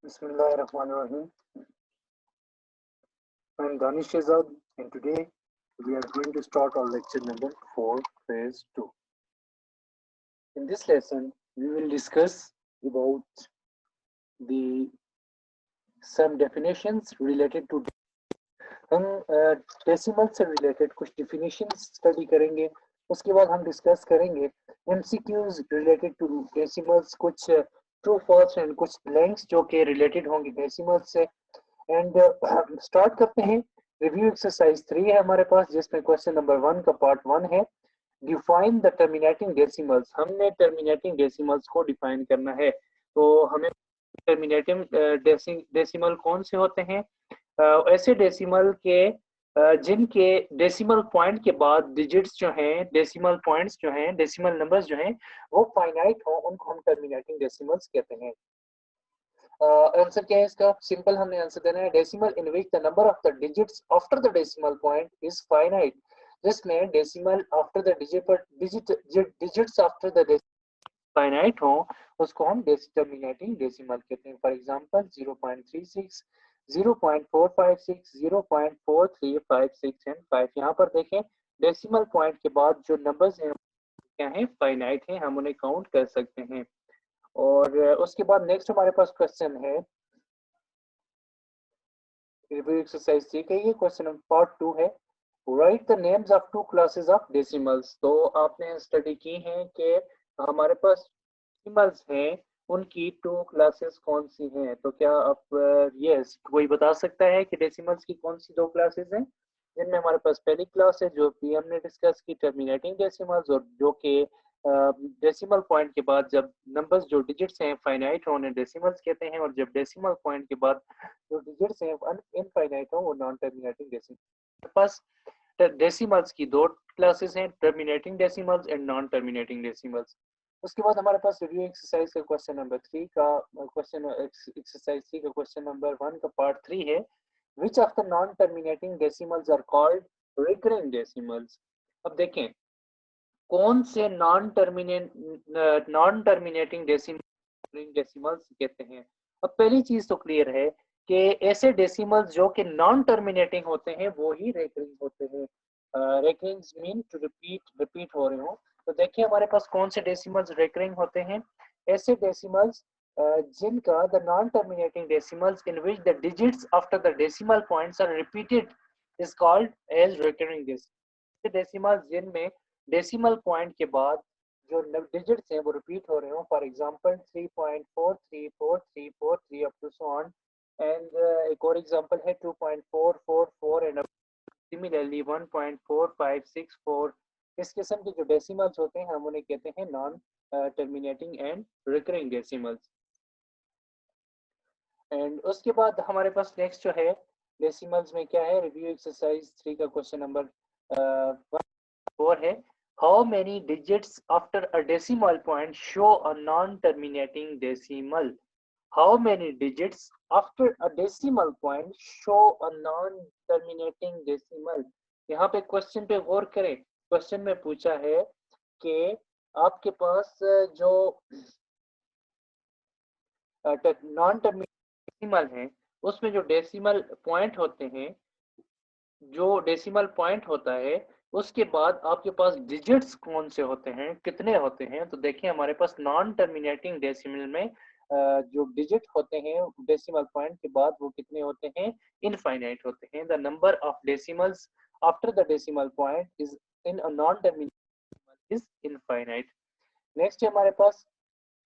Bismillahirrahmanirrahim. I'm Danish Shehzad, and today we are going to start our lecture number 4, phase 2. In this lesson, we will discuss about the some definitions related to हम decimal से related कुछ definitions study करेंगे. उसके बाद हम discuss करेंगे MCQs related to decimals, कुछ true false and कुछ ब्लैंक्स जो कि रिलेटेड होंगे डेसिमल्स से. एंड स्टार्ट करते हैं. रिव्यू एक्सरसाइज 3 है हमारे पास, जिसमें क्वेश्चन नंबर 1 का पार्ट 1 है. Define the terminating decimals. हमने टर्मिनेटिंग डेसिमल्स को डिफाइन करना है. तो हमें टर्मिनेटिंग डेसिमल कौन से होते हैं? ऐसे डेसिमल के जिनके डेसिमल पॉइंट के बाद डिजिट्स जो हैं, डेसिमल पॉइंट्स जो हैं, डेसिमल नंबर्स जो हैं वो फाइनाइट हो, उनको हम टर्मिनेटिंग डेसिमल्स कहते हैं. आंसर क्या है इसका? सिंपल हमने आंसर देना है decimal in which the number of the digits after the decimal point is finite. जिसमें decimal after the digits after the finite हो, उसको हम टर्मिनेटिंग डेसिमल कहते हैं. For example 0.36, 0.456, 0.4356 and 5. यहाँ पर देखें डेसिमल पॉइंट के बाद जो नंबर्स हैं क्या हैं? फाइनाइट हैं, हम उन्हें काउंट कर सकते हैं. और उसके बाद नेक्स्ट हमारे पास क्वेश्चन है रिव्यू एक्सरसाइज 3 का. ये क्वेश्चन नंबर पार्ट 2 है. Write the names of two classes of decimals. तो आपने स्टडी की है कि हमारे पास डेसिमल्स हैं, उनकी टू क्लासेस कौन सी हैं. तो क्या आप यस कोई बता सकता है कि डेसिमल्स की कौन सी दो क्लासेस हैं? जिनमें हमारे पास पहली क्लास है जो भी हमने डिस्कस की, टर्मिनेटिंग डेसिमल्स, और जो कि डेसिमल पॉइंट के बाद जब नंबर्स जो डिजिट्स हैं फाइनाइट हो उन्हें डेसिमल्स कहते हैं, और जब डेसिमल पॉइंट के बाद जो डिजिट्स हैं इनफाइनाइट हो वो नॉन टर्मिनेटिंग डेसिमल. पास डेसिमल्स की दो क्लासेस हैं, terminating decimals and non terminating decimals. उसके बाद हमारे पास रिव्यू एक्सरसाइज का क्वेश्चन नंबर 3 का क्वेश्चन नंबर 1 का पार्ट 3 है. Which of the non-terminating decimals are called recurring decimals? अब देखें कौन से नॉन टर्मिनेटिंग डेसिमल्स कहते हैं. अब पहली चीज तो क्लियर है कि ऐसे डेसिमल्स जो कि नॉन टर्मिनेटिंग होते हैं वो ही रेकरिंग होते हैं. रेकरिंग मीन टू रिपीट हो रहे हो. तो देखिए हमारे पास कौन से डेसिमल्स रेकरिंग होते हैं. ऐसे डेसिमल्स जिनका the non terminating decimals in which the digits after the decimal points are repeated is called as recurring decimals जिनमें डेसिमल पॉइंट के बाद जो डिजिट्स हैं वो रिपीट हो रहे हो. For example 3.434343 up to so on. And एक और एग्जांपल है 2.444 एंड सिमिलरली 1.4564. इस किस्म के जो डेसिमल्स होते हैं हम उन्हें कहते हैं non terminating and recurring decimals. And उसके बाद हमारे पास नेक्स्ट जो है डेसिमल्स में क्या है. रिव्यू एक्सरसाइज 3 का क्वेश्चन नंबर 4 है. How many digits after a decimal point show a non-terminating decimal? How many digits after a decimal point show a non-terminating decimal? यहाँ पे क्वेश्चन पे गौर करें. क्वेश्चन में पूछा है कि आपके पास जो नॉन टर्मिनेटिंग है उसमें जो डेसिमल पॉइंट होते हैं, जो डेसिमल पॉइंट होता है उसके बाद आपके पास डिजिट्स कौन से होते हैं, कितने होते हैं. तो देखिए हमारे पास नॉन टर्मिनेटिंग डेसिमल में जो डिजिट होते हैं डेसिमल पॉइंट के बाद वो कितने होते हैं? इनफाइनाइट होते हैं. The number of decimals after the decimal point is in a non terminating is infinite. Next है हमारे पास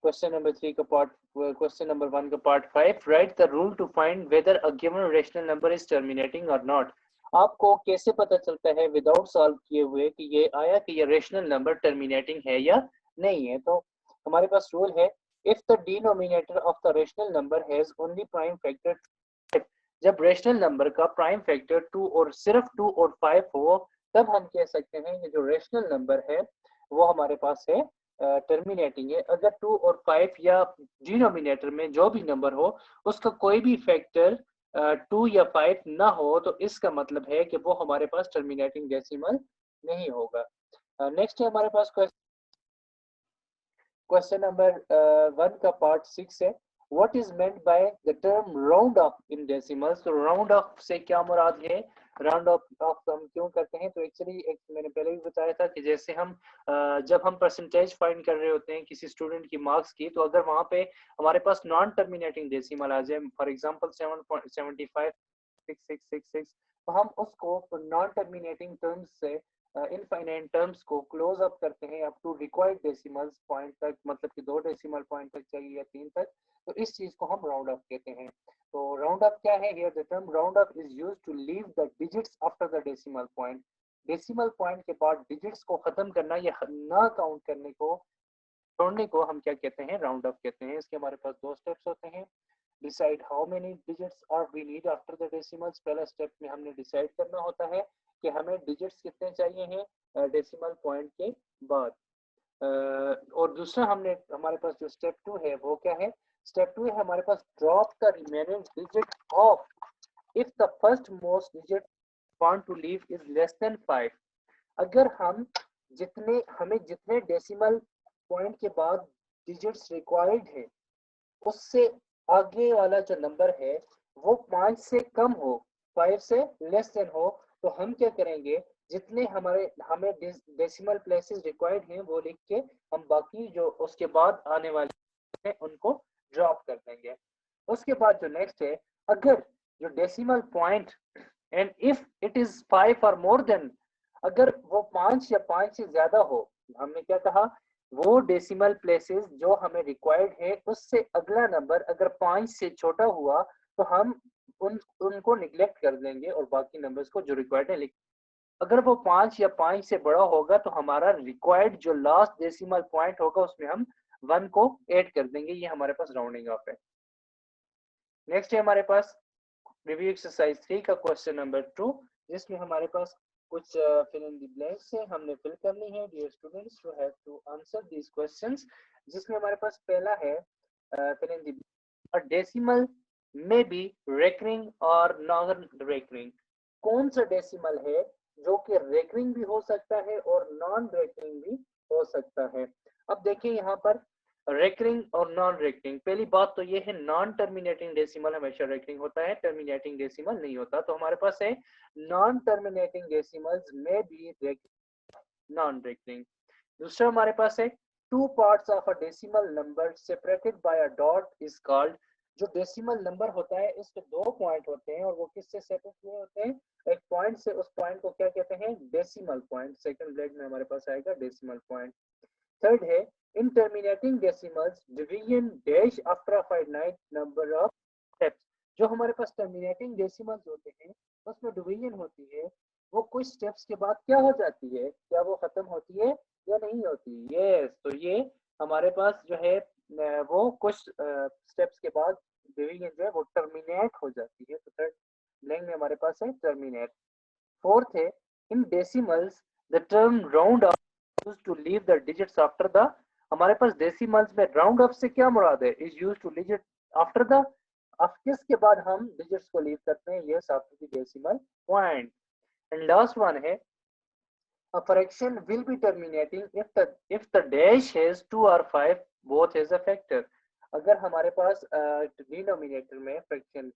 क्वेश्चन नंबर 3 का पार्ट क्वेश्चन नंबर 1 का part 5. Write the rule to find whether a given rational number is terminating और not. आपको कैसे पता चलता है विदाउट सॉल्व किए हुए कि ये आया कि ये रेशनल नंबर टर्मिनेटिंग है या नहीं है. तो हमारे पास रूल है if the denominator of the rational number has only prime factor. जब रेशनल नंबर का प्राइम फैक्टर 2 और सिर्फ 2 और 5 हो तब हम कह सकते हैं कि जो रेशनल नंबर है वो हमारे पास है टर्मिनेटिंग है. अगर 2 और 5 या डिनोमिनेटर में जो भी नंबर हो उसका कोई भी फैक्टर 2 या 5 ना हो तो इसका मतलब है कि वो हमारे पास टर्मिनेटिंग डेसिमल नहीं होगा. नेक्स्ट है हमारे पास क्वेश्चन नंबर 1 का पार्ट 6 है. What is meant by the term round up in decimals? तो round up से क्या मुराद है? राउंड ऑफ हम क्यों करते हैं? तो एक्चुअली एक मैंने पहले भी बताया था कि जैसे हम जब हम परसेंटेज फाइंड कर रहे होते हैं किसी स्टूडेंट की मार्क्स की, तो अगर वहां पे हमारे पास नॉन टर्मिनेटिंग डेसिमल आ जाए, फॉर एग्जांपल 7.756666, तो हम उसको नॉन टर्मिनेटिंग टर्म्स से इनफाइनाइट टर्म्स को क्लोज अप करते हैं up to required decimals point तक, मतलब कि 2 डेसिमल पॉइंट तक चाहिए या 3 तक, तो इस चीज को हम राउंड अप कहते हैं। तो राउंड अप क्या है? Here the term round up is used to leave the digits after the decimal point. Decimal point के बाद डिजिट्स को खत्म करना या ना काउंट करने को, छोड़ने को हम क्या कहते हैं? राउंड अप कहते हैं। इसके हमारे पास 2 स्टेप्स होते हैं। Decide how many digits are we need after the decimals. पहला स्टेप में हमने डिसाइड करना होता है कि हमें डिजिट्स कितने चाहिए हैं डेसिमल पॉइंट के बाद। और दूसरा हमने हमारे पास जो स्टेप 2 है वो क्या है? स्टेप 2 है हमारे पास drop the remaining digit of if the first most digit want to leave is less than 5। अगर हमें जितने डेसिमल पॉइंट के बाद डिजिट्स रिक्वायर्ड है उससे आगे वाला जो नंबर है वो 5 से कम हो, 5 से लेस देन हो, तो हम क्या करेंगे? जितने हमें डेसिमल प्लेसेस रिक्वायर्ड हैं वो लिख के हम बाकी जो उसके बाद आने वाले हैं उनको ड्रॉप कर देंगे। उसके बाद जो नेक्स्ट है, अगर जो decimal point and if it is 5 और मोर देन, अगर वो 5 या 5 से ज्यादा हो, हमने क्या कहा? वो डेसिमल प्लेसेस जो हमें रिक्वायर्ड है उससे अगला नंबर अगर 5 से छोटा हुआ तो हम उनको निग्लेक्ट कर देंगे और बाकी नंबर्स को जो रिक्वायर्ड है लिख। अगर वो 5 या 5 से बड़ा होगा तो हमारा रिक्वायर्ड जो लास्ट डेसिमल पॉइंट होगा उसमें हम 1 को ऐड कर देंगे। ये हमारे पास राउंडिंग ऑफ है। नेक्स्ट है हमारे पास रिव्यू एक्सरसाइज 3 का क्वेश्चन नंबर 2, जिसमें हमारे पास कुछ फिल इन द ब्लैंक्स है, हमने फिल करनी है। Dear students, you have to answer these questions. जिसमें हमारे पास पहला है fill in the uh decimal may be recurring और नॉन रेकरिंग। कौन सा डेसिमल है जो कि रेकरिंग भी हो सकता है और नॉन रेकरिंग भी हो सकता है? अब देखिए यहाँ पर रेकरिंग और नॉन रेकरिंग, पहली बात तो ये है नॉन टर्मिनेटिंग डेसिमल हमेशा रेकरिंग होता है, टर्मिनेटिंग डेसिमल नहीं होता। तो हमारे पास है नॉन टर्मिनेटिंग डेसिमल्स में बी नॉन रेकरिंग। दूसरा हमारे पास है two parts of a decimal number separated by a dot is called. जो डेसिमल नंबर होता है इसके 2 पॉइंट होते हैं और वो किससे सेपरेट हुए होते हैं? एक पॉइंट से। उस पॉइंट को क्या कहते हैं? Decimal point. सेकंड ब्लैक में हमारे पास आएगा डेसिमल पॉइंट। थर्ड है in terminating decimals division dash after a finite number of steps. जो हमारे पास टर्मिनेटिंग डेसिमल्स होते हैं उसमें डिवीजन होती है, वो कुछ स्टेप्स के बाद क्या हो जाती है? क्या वो खत्म होती है या नहीं होती? यस, तो ये हमारे पास जो है वो कुछ स्टेप्स के बाद डिवीजन जो है वो टर्मिनेट हो जाती है। तो थर्ड ब्लैंक में हमारे पास है टर्मिनेट। फोर्थ है in decimals the term round used to leave the digits after the। हमारे पास डेसिमल्स में राउंड ऑफ से क्या मुराद है? Is used to leave it after the. अब किसके बाद हम डिजिट्स को लीव करते हैं? Yes, after the decimal point. And last one है a fraction will be terminating if the dash has 2 or 5 both as a factor। अगर हमारे पास डिनोमिनेटर में फ्रैक्शन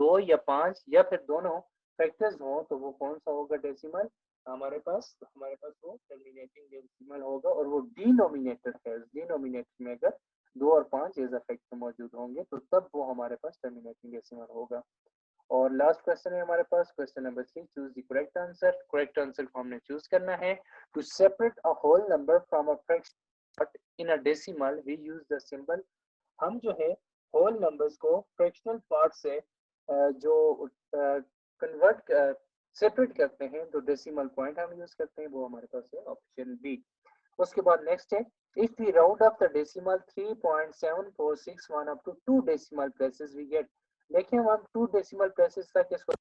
2 या 5 या फिर दोनों फैक्टर्स हो तो वो कौन सा होगा डेसिमल? हमारे पास वो टर्मिनेटिंग डेसिमल होगा और वो डिनोमिनेटर है। डिनोमिनेटर में अगर 2 और 5 एज अ फैक्टर मौजूद होंगे तो तब वो हमारे पास टर्मिनेटिंग डेसिमल होगा। और लास्ट क्वेश्चन है हमारे पास question number 3, choose the correct answer. Correct answer को हमने चूज करना है। To separate a whole number from a fraction but in a decimal we use the symbol. हम जो है होल नंबर्स को फ्रैक्शनल पार्ट से जो कन्वर्ट सेपरेट करते हैं तो डेसिमल पॉइंट हम यूज करते हैं, वो हमारे पास है ऑप्शन बी। उसके बाद नेक्स्ट है if we round up the decimal 3.7461 up to 2 decimal places we get. देखिए हम 2 डेसिमल प्लेसेस तक इसको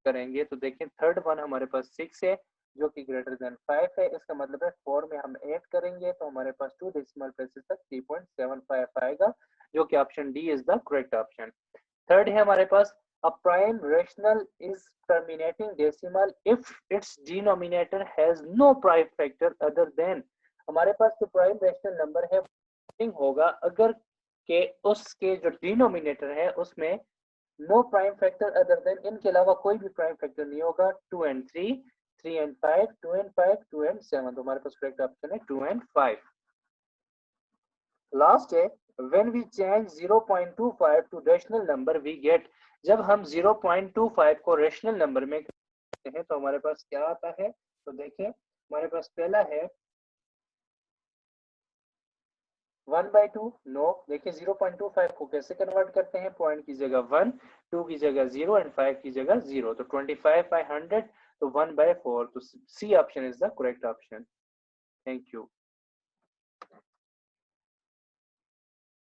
करेंगे तो देखिए थर्ड वन हमारे पास 6 है जो कि ग्रेटर देन 5 है। इसका मतलब है 4 में हम ऐड करेंगे तो हमारे पास 2 डेसिमल प्लेसेस तक 3.75 आएगा, जो कि option D is the correct option. Third है हमारे पास a prime rational is terminating decimal if its denominator has no prime factor other than। हमारे पास जो प्राइम रेशनल नंबर है होगा अगर कि उसके जो डिनोमिनेटर है उसमें no prime factor other than, इनके अलावा कोई भी प्राइम फैक्टर नहीं होगा। 2 and 3, 3 and 5, 2 and 5, 2 and 7। तो हमारे पास करेक्ट ऑप्शन है 2 and 5। लास्ट है when we change 0.25 to rational number we get, जब हम 0.25 को रेशनल नंबर में करते हैं तो हमारे पास क्या आता है। तो देखें हमारे पास पहला है 1/2। नो, देखिए 0.25 को कैसे कन्वर्ट करते हैं, पॉइंट की जगह 1, 2 की जगह 0 एंड 5 की जगह 0। तो 25/100, तो 1/4। तो C option is the correct option. Thank you.